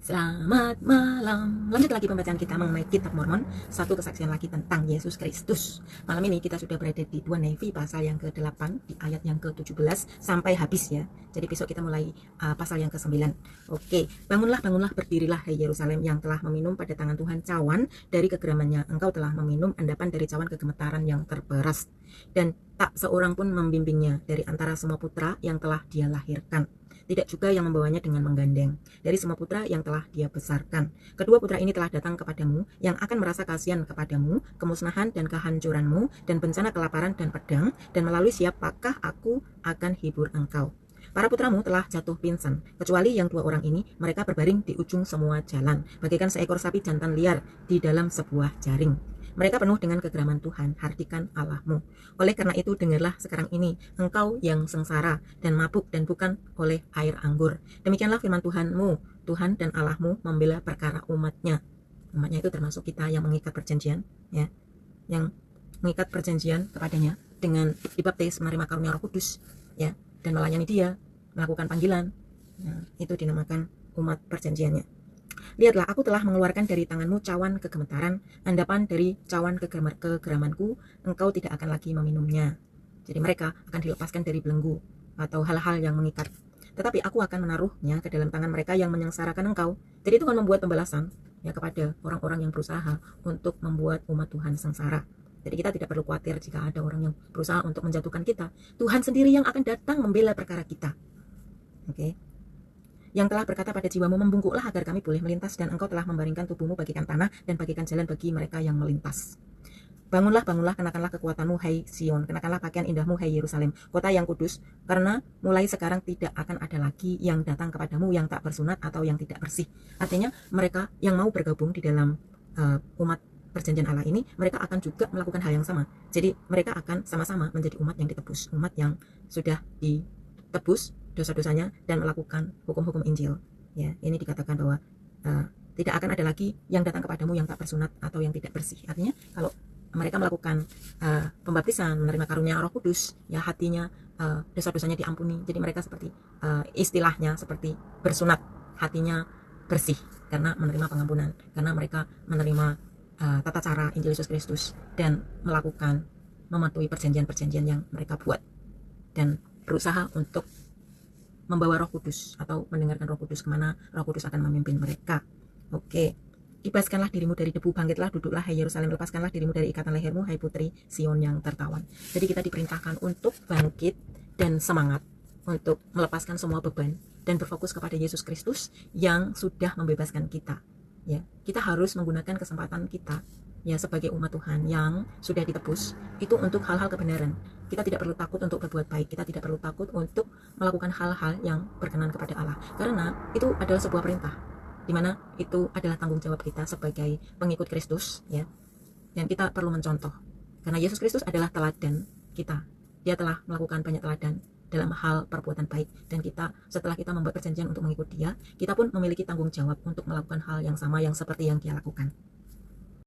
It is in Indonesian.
Selamat malam. Lanjut lagi pembacaan kita mengenai Kitab Mormon. Satu kesaksian lagi tentang Yesus Kristus. Malam ini kita sudah berada di 2 Nefi pasal yang ke-8 di ayat yang ke-17 sampai habis ya. Jadi besok kita mulai pasal yang ke-9. Oke, bangunlah, bangunlah, berdirilah hai Yerusalem yang telah meminum pada tangan Tuhan cawan dari kegeramannya. Engkau telah meminum endapan dari cawan kegemetaran yang terperas. Dan tak seorang pun membimbingnya dari antara semua putra yang telah dia lahirkan. Tidak juga yang membawanya dengan menggandeng dari semua putra yang telah dia besarkan. Kedua putra ini telah datang kepadamu, yang akan merasa kasihan kepadamu, kemusnahan dan kehancuranmu, dan bencana kelaparan dan pedang, dan melalui siapakah aku akan hibur engkau. Para putramu telah jatuh pingsan, kecuali yang dua orang ini, mereka berbaring di ujung semua jalan, bagaikan seekor sapi jantan liar di dalam sebuah jaring. Mereka penuh dengan kegeraman Tuhan, hardikan Allahmu. Oleh karena itu, dengarlah sekarang ini, engkau yang sengsara dan mabuk dan bukan oleh air anggur. Demikianlah firman Tuhanmu, Tuhan dan Allahmu membela perkara umatnya. Umatnya itu termasuk kita yang mengikat perjanjian, ya, yang mengikat perjanjian kepadanya dengan dibaptis, menerima karunia Roh Kudus, ya, dan melayani Dia, melakukan panggilan. Nah, itu dinamakan umat perjanjiannya. Lihatlah, aku telah mengeluarkan dari tanganmu cawan kegemetaran, endapan dari cawan kegeramanku, engkau tidak akan lagi meminumnya. Jadi mereka akan dilepaskan dari belenggu atau hal-hal yang mengikat. Tetapi aku akan menaruhnya ke dalam tangan mereka yang menyengsarakan engkau. Jadi Tuhan membuat pembalasan ya kepada orang-orang yang berusaha untuk membuat umat Tuhan sengsara. Jadi kita tidak perlu khawatir jika ada orang yang berusaha untuk menjatuhkan kita. Tuhan sendiri yang akan datang membela perkara kita. Oke. Yang telah berkata pada jiwamu, membungkuklah agar kami boleh melintas, dan engkau telah membaringkan tubuhmu bagikan tanah dan bagikan jalan bagi mereka yang melintas. Bangunlah, bangunlah, kenakanlah kekuatanmu hai Sion, kenakanlah pakaian indahmu hai Yerusalem, kota yang kudus, karena mulai sekarang tidak akan ada lagi yang datang kepadamu yang tak bersunat atau yang tidak bersih. Artinya mereka yang mau bergabung di dalam umat perjanjian Allah ini, mereka akan juga melakukan hal yang sama. Jadi mereka akan sama-sama menjadi umat yang ditebus, umat yang sudah ditebus dosa-dosanya dan melakukan hukum-hukum Injil. Ya, ini dikatakan bahwa tidak akan ada lagi yang datang kepadamu yang tak bersunat atau yang tidak bersih. Artinya kalau mereka melakukan pembaptisan, menerima karunia Roh Kudus, ya hatinya dosa-dosanya diampuni. Jadi mereka seperti istilahnya seperti bersunat, hatinya bersih karena menerima pengampunan, karena mereka menerima tata cara Injil Yesus Kristus dan melakukan mematuhi perjanjian-perjanjian yang mereka buat dan berusaha untuk membawa Roh Kudus atau mendengarkan Roh Kudus kemana Roh Kudus akan memimpin mereka. Oke, bebaskanlah dirimu dari debu, bangkitlah, duduklah hai Yerusalem, lepaskanlah dirimu dari ikatan lehermu hai putri Sion yang tertawan. Jadi kita diperintahkan untuk bangkit dan semangat untuk melepaskan semua beban dan berfokus kepada Yesus Kristus yang sudah membebaskan kita. Ya, kita harus menggunakan kesempatan kita ya sebagai umat Tuhan yang sudah ditebus itu untuk hal-hal kebenaran. Kita tidak perlu takut untuk berbuat baik, kita tidak perlu takut untuk melakukan hal-hal yang berkenan kepada Allah, karena itu adalah sebuah perintah, dimana itu adalah tanggung jawab kita sebagai pengikut Kristus ya, dan kita perlu mencontoh, karena Yesus Kristus adalah teladan kita. Dia telah melakukan banyak teladan dalam hal perbuatan baik, dan kita setelah kita membuat perjanjian untuk mengikut Dia, kita pun memiliki tanggung jawab untuk melakukan hal yang sama yang seperti yang Dia lakukan.